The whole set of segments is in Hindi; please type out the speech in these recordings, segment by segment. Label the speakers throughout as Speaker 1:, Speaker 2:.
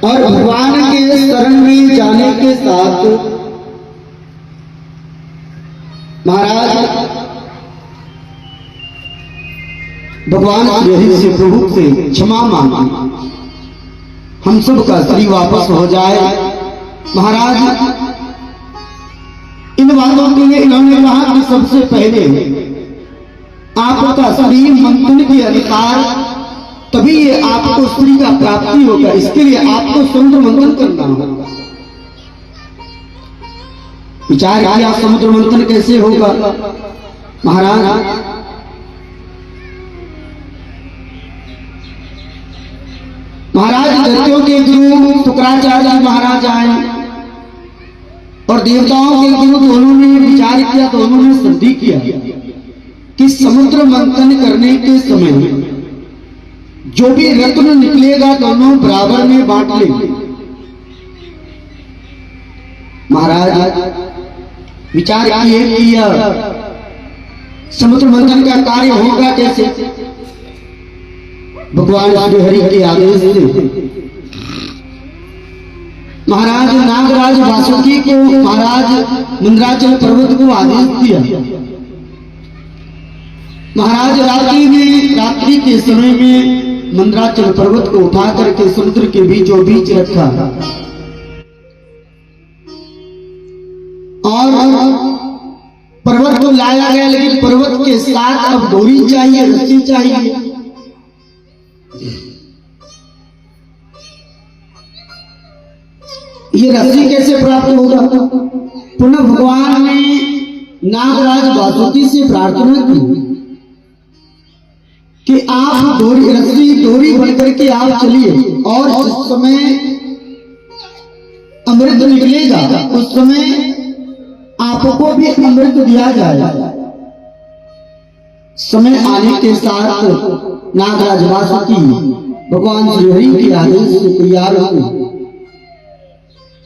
Speaker 1: और भगवान के शरण में जाने के साथ महाराज भगवान श्री से प्रभु से क्षमा मांगी, हम सब का शरीर वापस हो जाए। महाराज इन बातों के लिए इन्होंने कहा कि सबसे पहले आपका शरीर मंथन के अधिकार, तभी ये आपको स्त्री का प्राप्ति होगा। इसके लिए आपको समुद्र मंथन करना होगा। विचार किया समुद्र मंथन कैसे होगा। महाराज दैत्यों के गुरु शुक्राचार्य महाराज आए और देवताओं के गुरु दोनों ने विचार किया, दोनों ने संधि किया कि समुद्र मंथन करने के समय जो भी रत्न निकलेगा दोनों बराबर में बांट लेंगे। महाराज विचार किया समुद्र मंथन का कार्य होगा कैसे। भगवान श्री हरि के आदेश से महाराज नागराज वासुकी को महाराज मंदराचल पर्वत को आदेश दिया। महाराज रात्रि के समय में मंदराचल पर्वत को उठा करके समुद्र के बीचों बीच रखा और पर्वत को लाया गया, लेकिन पर्वत के साथ अब डोरी चाहिए, रस्सी चाहिए। ये रस्सी कैसे प्राप्त होगा। पुनः भगवान ने नागराज वासुकी से प्रार्थना की कि आप डोरी बनकर के आप चलिए और जिस समय अमृत निकलेगा उस समय आपको भी अमृत दिया जाएगा। समय आने के साथ नागराज वासुकी भगवान श्री हरि के आदेश से तैयार हुए।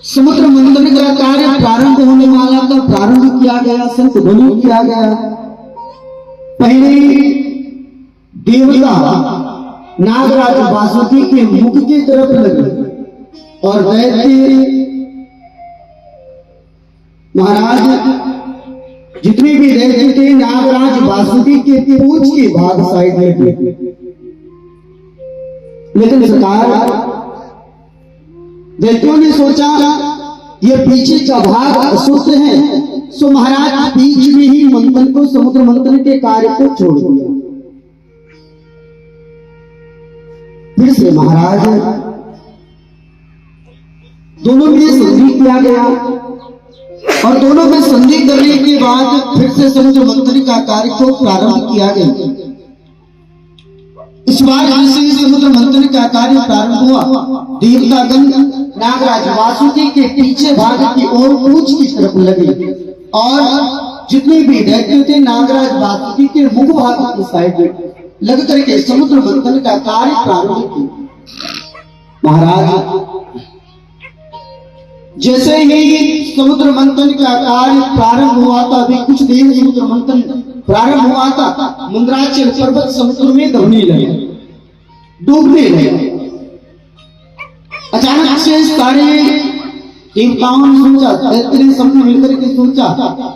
Speaker 1: समुद्र मंथन का कार्य प्रारंभ होने वाला था, प्रारंभ किया गया, शंख ध्वनि किया गया। पहले देवता नागराज वासुकी के मुख की तरफ लगे और दैत्य महाराज जितने भी दैत्य थे नागराज वासुकी के पूंछ के भाग साइड में थे। लेकिन सरकार दैत्यों ने सोचा ये पीछे का भाग अशुद्ध है, सो महाराज बीच में ही मंथन को समुद्र मंथन के कार्य को छोड़ दिया। फिर से महाराज दोनों में संधि किया गया और दोनों में संधि करने के बाद फिर से समुद्र मंथन का कार्य को प्रारंभ किया गया। इस बार से समुद्र मंथन का कार्य प्रारंभ हुआ। देवतागण नागराज वासुकी के पीछे भाग की ओर पूंछ की तरफ लगे और जितने भी दैत्य थे नागराज वासुकी के मुख भाग की साइड में लग करके समुद्र मंथन का कार्य प्रारंभ किया। महाराज जैसे ही समुद्र मंथन का कार्य प्रारंभ हुआ था, अभी कुछ देर समुद्र मंथन प्रारंभ हुआ था, मंदराचल पर्वत समुद्र में दबने लगे, डूबने लगे। अचानक से सारे देवताओं ने सोचा, दैत्य ने सबने मिलकर के सोचा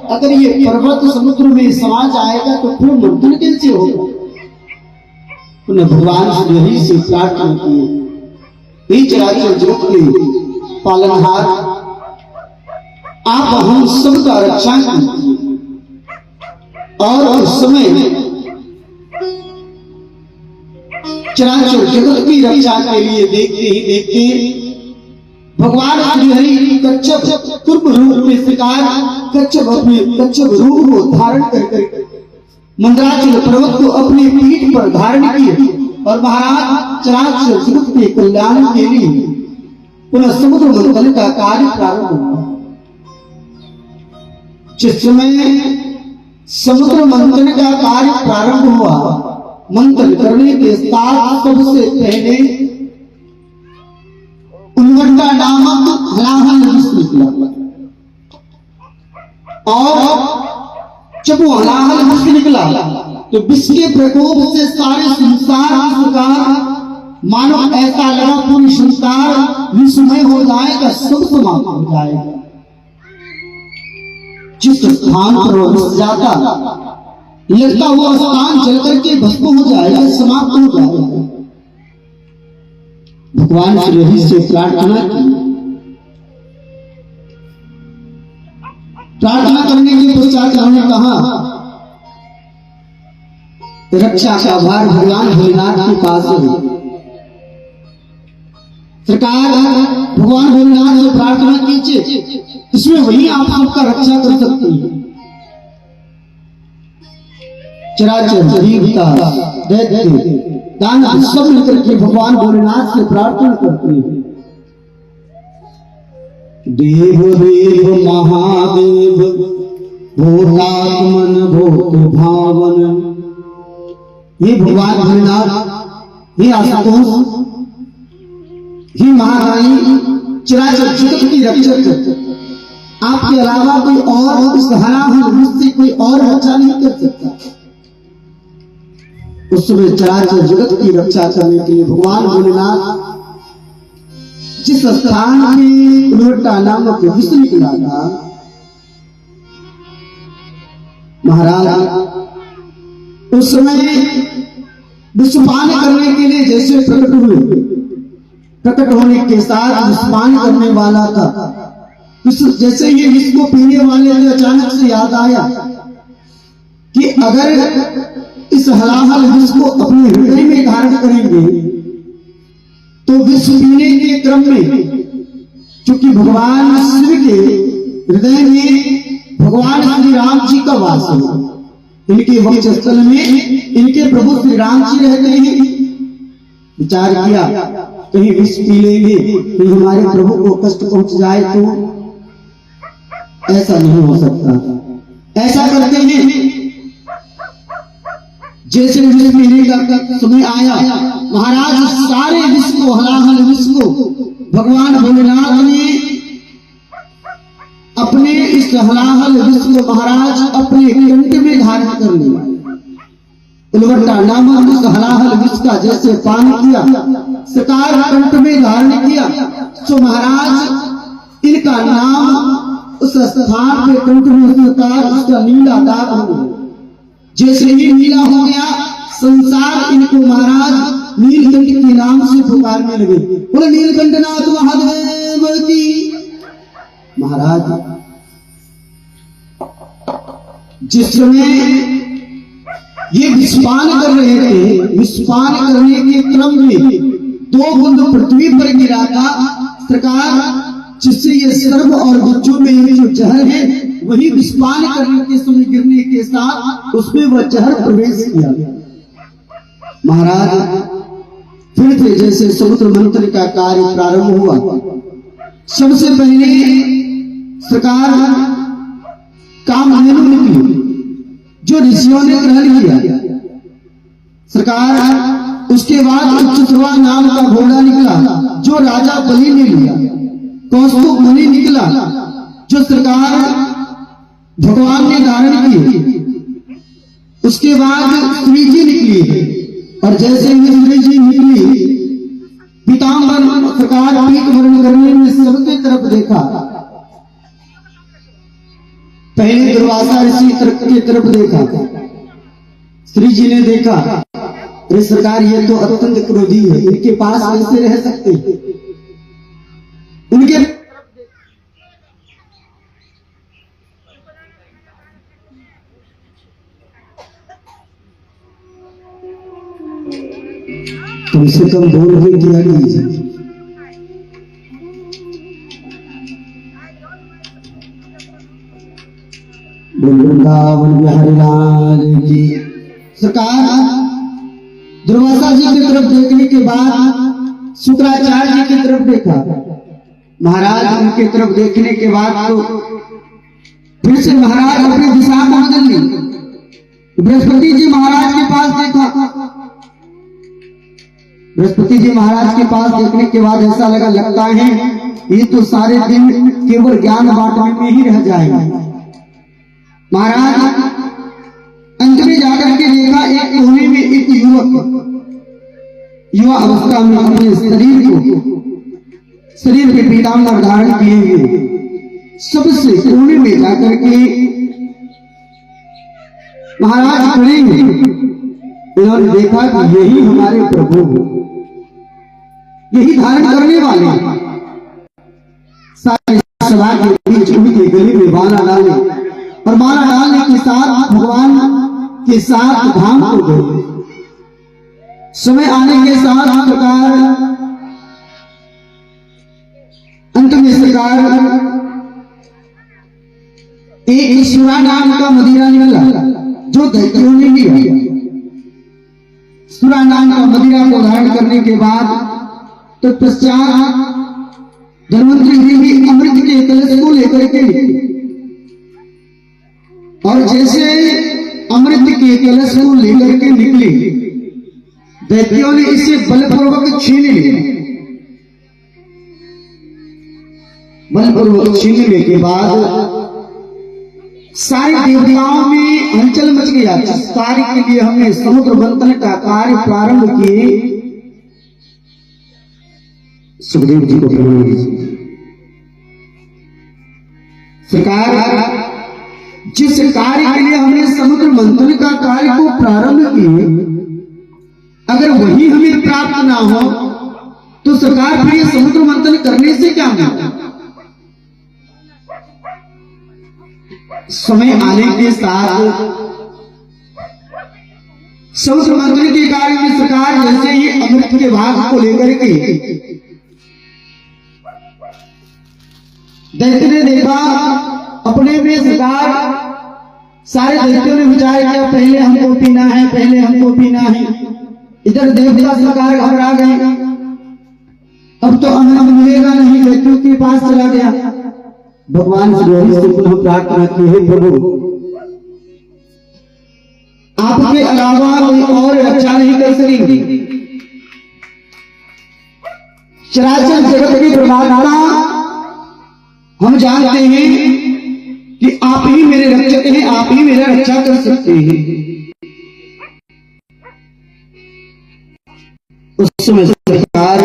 Speaker 1: अगर ये पर्वत समुद्र में समा जाएगा तो फिर मंथन कैसे होगा। उन्हें भगवान श्री हरि से प्रार्थना की, हे चराचर जगत के पालनहार, आप हम सबका रक्षा कीजिए। और उस समय चराचर जगत की रक्षा के लिए देखते ही देखते भगवान श्री हरि कच्छप कुर्म रूप में शिकार कच्छप रूप को धारण कर मंदराचल पर्वत को अपने पीठ पर धारण किए और महाराज चराचर जगत के कल्याण के लिए पुनः समुद्र मंथन का कार्य प्रारंभ हुआ। जिस समय समुद्र मंथन का कार्य प्रारंभ हुआ, मंथन करने के साथ सबसे पहले उन्वटा नामक हलाहल विष निकला और जब वो हलाहल विष निकला तो विष के प्रकोप से सारे संसार का मानो ऐसा लगा पूरी संसार विस्मय हो जाएगा, सब समाप्त हो जाएगा। जिस स्थान पर वो बस जाता लगता वो स्थान जल करके भस्म हो जाएगा, समाप्त हो जाएगा। भगवान श्री हरि से प्रार्थना की। प्रार्थना करने के पश्चात उन्होंने कहा, रक्षा का भार भगवान भोलेनाथ के पास है। सरकार भगवान भोलेनाथ से प्रार्थना कीजिए, इसमें वही आप सबका रक्षा कर सकते हैं। चराचर जीवता दैत्य दानव सब मिलकर के भगवान भोलेनाथ से प्रार्थना करते हैं। देव देव महादेव भूतात्मन भूत भावन, ये भगवान भोलेनाथ, ये आशुतोष, ये महारानी चराचर जगत की रक्षक, आपके अलावा कोई और इस हराम मुझसे कोई और रक्षा नहीं कर सकता। उस समय चराचर जगत की रक्षा करने के लिए भगवान भोलेनाथ जिस स्थान में उलवट्टा नामक विष निकला था, महाराज उस समय विषपान करने के लिए जैसे प्रकट हुए, प्रकट होने के साथ विषपान करने वाला था। जैसे ही विष को पीने वाले को अचानक से याद आया कि अगर इस हलाहल विष को अपने हृदय में धारण करेंगे तो विष पीने के क्रम में, क्योंकि भगवान शिव के हृदय में भगवान श्री राम जी का वास है, इनके वक्षस्थल में इनके प्रभु श्री राम जी रहते हैं। विचार किया कहीं विष पी लेंगे, कहीं हमारे प्रभु को कष्ट पहुंच जाए तो ऐसा नहीं हो सकता। ऐसा करते हैं जैसे विष पीने का समय आया, महाराज सारे विष को, हलाहल विष को भगवान भोलेनाथ ने अपने इस हलाहल विष को महाराज अपने कंठ में धारण कर लिया। उलवट्टा नामक उस हलाहल विष का जैसे पान किया, सरकार कंठ में धारण किया, तो महाराज इनका नाम उस स्थान पे कंठ में सरकार उसका नीला दाग हो गया। जैसे ही नीला हो गया, संसार इनको महाराज नीलकंठ के नाम से पुकारने लगे। बोले नीलकंठनाथ महादेव की। महाराज जिस समय ये विषपान कर रहे थे, विषपान करने के क्रम में 2 बूंद पृथ्वी पर गिरा था। सरकार जिससे ये सर्व और बच्चों में ये जो जहर है वही विषपान करने के समय गिरने के साथ उसमें वह जहर प्रवेश किया। महाराज फिर थे जैसे समुद्र मंथन का कार्य प्रारंभ हुआ। सबसे पहले सरकार कामधेनु निकली जो ऋषियों ने ग्रहण किया। सरकार उसके बाद उच्चश्रवा नाम का घोड़ा निकला जो राजा बलि ने लिया। कौस्तुभ मुनि निकला जो सरकार भगवान ने धारण किए। उसके बाद श्री जी निकली और जैसे ही श्री जी निकली, पीताम्बर सरकार पीत वर्ण करने में सबके तरफ देखा। पहले दुर्वासा ऋषि के तरफ देखा, श्री जी ने देखा, अरे सरकार ये तो अत्यंत क्रोधी है, इनके पास कैसे रह सकते हैं। उनके कम से कम बोल भी किया कीजिए। वृंदावन बिहारी लाल की। सरकार दुर्वासा जी की तरफ देखने के बाद शुक्राचार्य जी की तरफ देखा। महाराज उनके तरफ देखने के बाद तो फिर से महाराज अपनी दिशा को बदल ली। बृहस्पति जी महाराज के पास देखा। बृहस्पति जी महाराज के पास देखने के बाद ऐसा लगता है ये तो सारे दिन केवल ज्ञान बांटने में ही रह जाएंगे। महाराज अंत में जाकर के देखा एक कोने में एक युवक, युवा अवस्था में अपने शरीर के पीताम्बर धारण किए हुए सबसे कोने में जाकर के महाराज खड़े हैं। उन्होंने देखा कि यही हमारे प्रभु हैं, यही धारण करने वाले हैं। सारे सभा के बीच उनके गले में माला डाले और माला डालने के साथ भगवान के साथ धाम को गए। समय आने के साथ सरकार अंत में सरकार एक सुरा नाम का मदिरा निकला जो दैत्यों ने लिया। सुरा नाम का मदिरा को धारण करने के बाद तो पश्चात धन्वंतरी देवी अमृत के कलश को लेकर के और जैसे अमृत के कलश को लेकर के निकले, दैत्यों ने इसे बलपूर्वक छीन लिया। बलपूर्वक छीनने के बाद सारे देवताओं में हलचल मच गया। जिस कार्य के लिए हमने समुद्र मंथन का कार्य प्रारंभ किए, सुखदेव जी को प्रणाम कीजिए। सरकार, जिस कार्य के लिए हमने समुद्र मंथन का कार्य को प्रारंभ किए, अगर वही हमें प्राप्त ना हो तो सरकार फिर ये समुद्र मंथन करने से क्या मिलेगा? समय आने के साथ समुद्र मंथन के कार्य में सरकार जैसे ही अमृत के भाग को लेकर के दैत्य ने देखा, अपने में सरकार सारे दैत्यों ने विचार किया पहले हमको पीना है, पहले हमको पीना है। इधर देवता सरकार घबरा गए, अब तो अन्न मिलेगा नहीं, दैत्यों के पास चला गया। भगवान से पुनः प्रार्थना की, हे प्रभु आपके अलावा कोई और रक्षा नहीं कर सकेंगे। चराचर जगत की प्रमाता हम जानते हैं कि आप ही मेरे रक्षक हैं, आप ही मेरा रक्षा कर सकते हैं। उस समय सरकार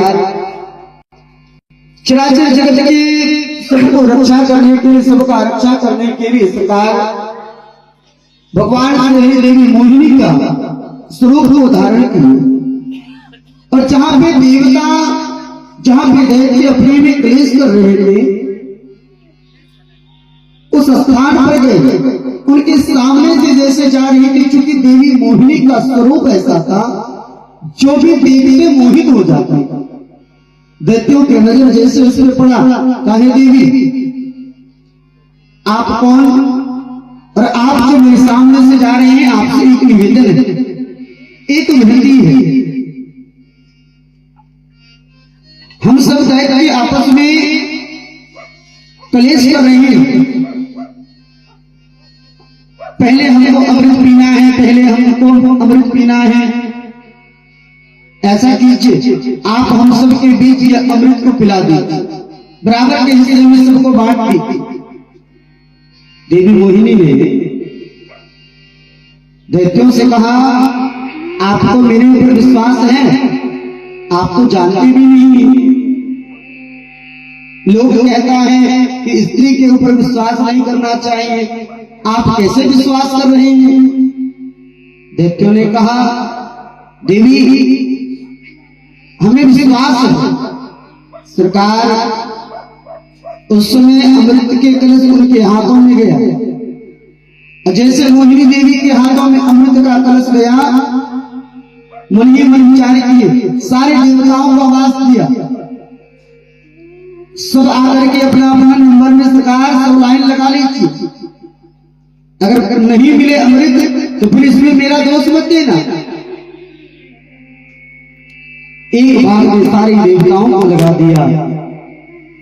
Speaker 1: चराचर जगत के सबको रक्षा करने के लिए, सबका रक्षा करने के लिए सरकार भगवान श्री देवी मोहिनी का स्वरूप को धारण किया। और जहां पे देवता, जहां पे दैत्य अपने में क्लेश कर रहे थे, उस स्थान पर गए, उनके सामने से जैसे जा रही थी, चूंकि देवी मोहिनी का स्वरूप ऐसा था जो भी देवी से मोहित हो जाता है। दैत्यों के नजर जैसे उसमें पड़ा, कहे देवी आप कौन, और आप जो मेरे सामने से जा रहे हैं, आपसे एक निवेदन है, एक विनती है। हम सब दैत्य आपस में कलेश कर रहे हैं, पहले हमको अमृत पीना है, पहले हमको अमृत पीना है। ऐसा कीजिए, आप हम सब के बीच ये अमृत को पिला दीजिए, बराबर के हिस्से में सबको बांट दीजिए। देवी मोहिनी ने दैत्यों से कहा, आपको मेरे ऊपर विश्वास है? आप तो जानते भी नहीं। लोग कहता है कि स्त्री के ऊपर विश्वास नहीं करना चाहिए, आप कैसे विश्वास कर रहे हैं? दैत्यों ने कहा, देवी हमें विश्वास है। सरकार उस समय अमृत के कलश उनके हाथों में गया, और जैसे मोहिनी देवी के हाथों में अमृत का कलश गया, मन ही मन विचार किए, सारे देवताओं को आवाज दिया, सब आकर के अपना अपना नंबर में सरकार सब लाइन लगा लीजिए। अगर नहीं मिले अमृत तो फिर इसमें मेरा दोष मत देना। एक बार में सारे देवताओं को लगा दिया,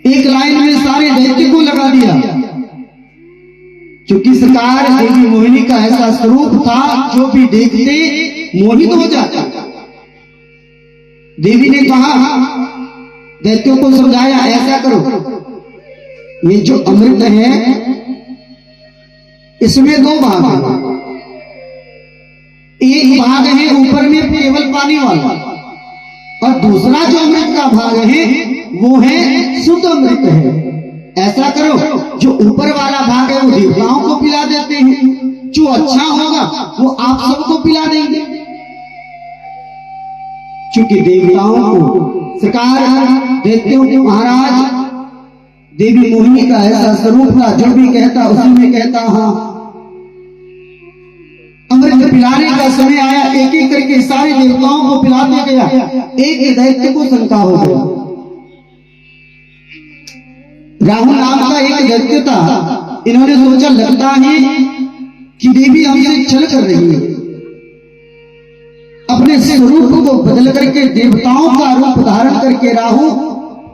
Speaker 1: एक लाइन में सारे दैत्य को लगा दिया। क्योंकि सरकार देवी मोहिनी का ऐसा स्वरूप था जो भी देखते मोहित हो जाता। देवी ने कहा, दैत्यों को समझाया, ऐसा करो, ये जो अमृत है इसमें दो भाग है। एक भाग है ऊपर में केवल पानी वाला, और दूसरा जो अमृत का भाग है वो है शुद्ध अमृत है। ऐसा करो, जो ऊपर वाला भाग है वो देवताओं को पिला देते हैं, जो अच्छा होगा वो आप सबको पिला देंगे। क्योंकि देवताओं को सरकार दैत्यों के महाराज देवी मोहिनी का ऐसा स्वरूप था, जो भी कहता उसी में कहता हाँ। अमृत पिलाने का समय आया, एक एक करके सारे देवताओं को पिलाते गया। एक दैत्य को शंका हो गया। राहुल नाम का एक दैत्य था। इन्होंने सोचा लगता है कि देवी हमसे छल कर रही है। अपने स्वरूप को बदल करके देवताओं का रूप धारण करके राहु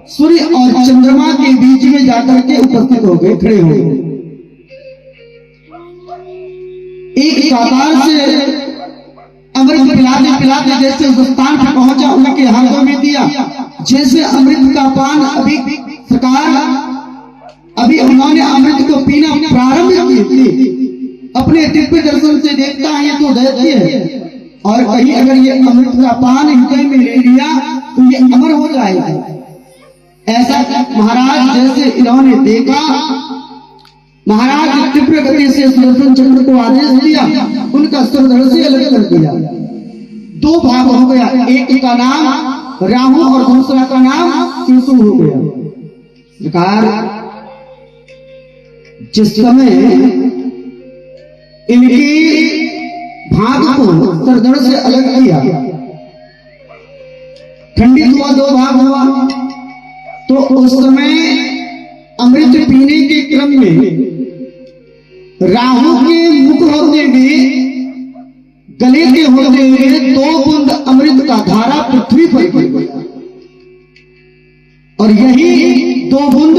Speaker 1: सूर्य और चंद्रमा के बीच में जाकर के उपस्थित हो गए, खड़े हो गए। एक कतार से अमृत पिलाते पिलाते जैसे उस स्थान पर पहुंचा, उनके हाथों में दिया। जैसे अमृत का पान अभी उन्होंने अमृत को पीना प्रारंभ किए थे, अपने दिव्य दर्शन से देखता है ये तो दैत्य है, और कहीं अगर ये अमृत का पान हृदय में ले लिया तो ये अमर हो जाएगा। ऐसा महाराज जैसे इन्होंने देखा, महाराज तीव्र गति से सुदर्शन चक्र को आदेश दिया, उनका सुदर्शन से अलग कर दिया। दो भाग हो गया, एक का नाम राहु और दूसरा का नाम केतु हो गया। सरकार जिस समय इनके भाग को सरदड़ से अलग किया, खंडित हुआ, दो भाग हुआ, तो उस समय अमृत पीने के क्रम में राहु के मुख होते हुए, गले के होते हुए 2 बूंद अमृत का धारा पृथ्वी पर गिर गया, और यही 2 बूंद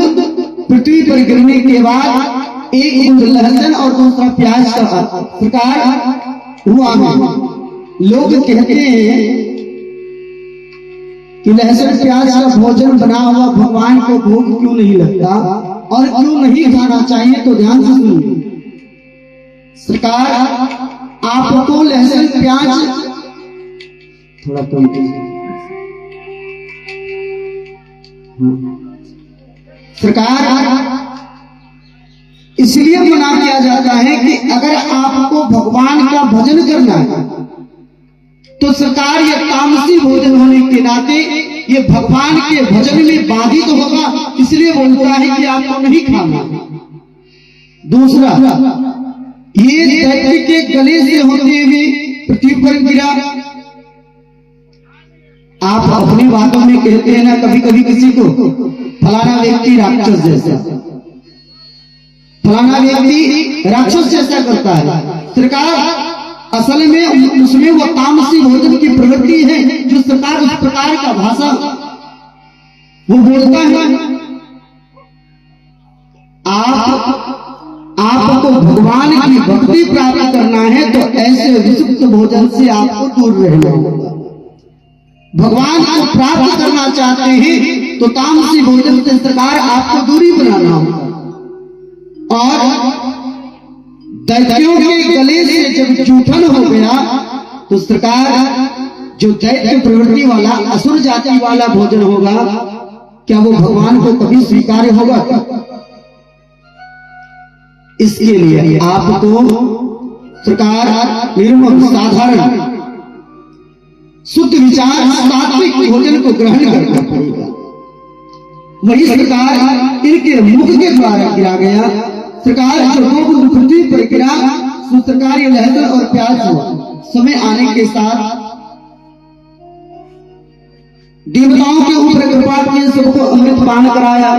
Speaker 1: पृथ्वी पर गिरने के बाद एक बूंद लहसुन और दूसरा प्याज का प्रकार हुआ। लोग कहते हैं कि लहसुन प्याज का भोजन बना हुआ भगवान को भूख क्यों नहीं लगता और क्यों नहीं खाना चाहिए, तो ध्यान से सुनिए। सरकार आपको लहसुन प्याज थोड़ा कम सरकार इसलिए मना किया जाता है कि अगर आपको भगवान का भजन करना है तो सरकार ये तामसी भोजन होने के नाते ये भगवान के भजन में बाधित होगा, इसलिए बोलता है कि आपको नहीं खाना। दूसरा, ये दैत्य के गले से होते हुए पृथ्वी पर गिरा। आप अपनी बातों में कहते हैं ना कभी कभी किसी को, फलाना व्यक्ति राक्षस जैसा, फलाना व्यक्ति राक्षस जैसा करता है। सरकार असल में उसमें वो तामसी भोजन की प्रवृत्ति है, जो सरकार उस प्रकार का भाषा वो बोलता है। आपको भगवान की भक्ति प्राप्त करना है तो ऐसे विशुद्ध भोजन से आपको दूर रहना होगा। भगवान को प्राप्त करना चाहते हैं तो तामसी भोजन से सरकार आपको दूरी बनाना होगा। और दैत्यों के गले से जब जूठन हो गया तो सरकार जो दैत्य प्रवृत्ति वाला असुर जाति वाला भोजन होगा, क्या वो भगवान को कभी स्वीकार्य होगा? इसके लिए आपको सरकार निर्मल साधारण शुद्ध विचार सात्विक भोजन को ग्रहण करना पड़ेगा। वही सरकार इनके मुख के द्वारा गिरा गया। सरकार जो पृथ्वी पर गिरा तो सरकार ये लहसुन और प्याज हुआ। समय आने के साथ देवताओं के ऊपर कृपा किए, सबको अमृत पान कराया।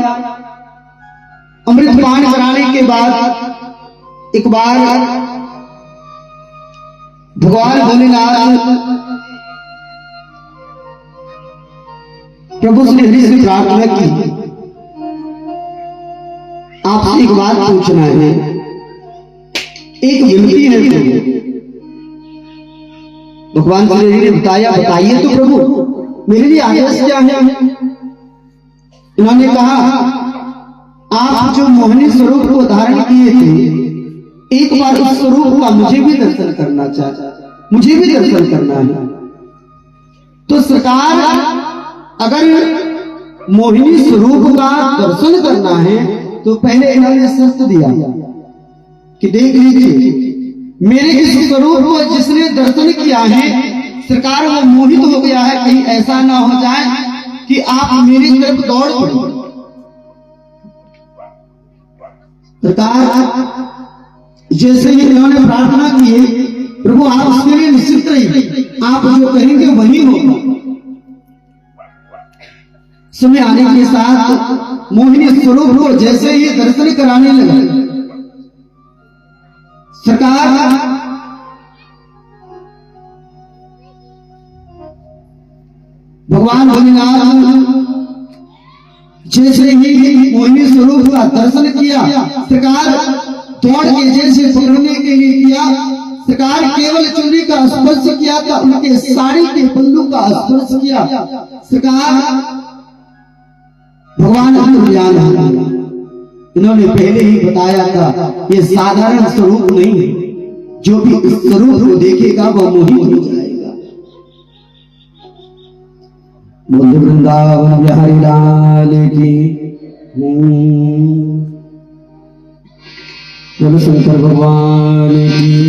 Speaker 1: अमृत पान कराने के बाद एक बार भगवान भोलेनाथ प्रभु श्री हरि से प्रार्थना की, आपसे एक बात पूछना है, एक विनती है प्रभु। भगवान श्री हरि ने बताया, बताइए तो प्रभु मेरे लिए आदेश क्या है? इन्होंने कहा, आप जो मोहिनी स्वरूप को धारण किए थे, एक बार उस स्वरूप का मुझे भी दर्शन करना चाहता, मुझे भी दर्शन करना है। तो सरकार अगर मोहिनी स्वरूप का दर्शन करना है तो पहले इन्होंने शर्त दिया कि देख लीजिए मेरे इस स्वरूप को जिसने दर्शन किया है सरकार वो मोहित हो गया है, कहीं ऐसा ना हो जाए कि आप मेरी तरफ दौड़ पड़े। सरकार जैसे ही इन्होंने प्रार्थना की है प्रभु आप उसके लिए निश्चित रहिए, आप जो कहेंगे वही होगा। समय आने के साथ मोहिनी स्वरूप को जैसे ही दर्शन कराने लगे सरकार भगवान भोलेनाथ जैसे ही मोहिनी स्वरूप का दर्शन किया सरकार दौड़ के जैसे पकड़ने के लिए किया, सरकार केवल चुनरी का स्पर्श किया था, उनके साड़ी के पल्लू का स्पर्श किया। सरकार भगवान अंतर्यामी इन्होंने पहले ही बताया था ये साधारण स्वरूप नहीं है, जो भी इस स्वरूप को देखेगा वह मोहित हो जाएगा। बोल वृंदावन बिहारी लाल की बोल शंकर भगवान की।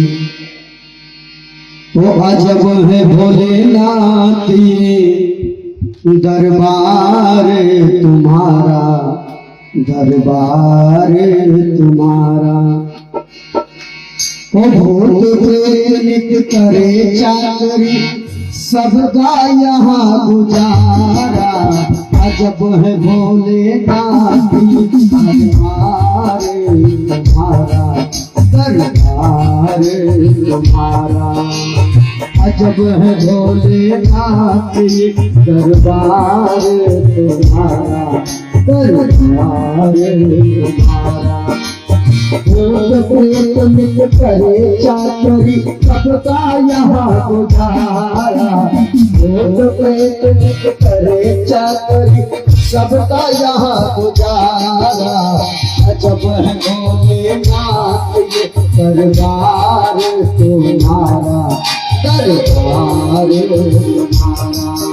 Speaker 1: वो अजब है भोलेनाथ ये दरबार तुम्हारा, दरबार तुम्हारा। ओ भूत प्रेत करे चाकरी सबका यहाँ गुजारा, अजब है भोलेनाथ दरबार तुम्हारा, दरबार तुम्हारा। अजब है भोलेनाथ दरबार तुम्हारा, दरबार तुम्हारा। प्रेत करे चाकरी सबका यहाँ गुजारा, प्रेत करे चाकरी सबका यहाँ गुजारा। अजब है भोलेनाथ ये दरबार तुम्हारा, दरबार तुम्हारा।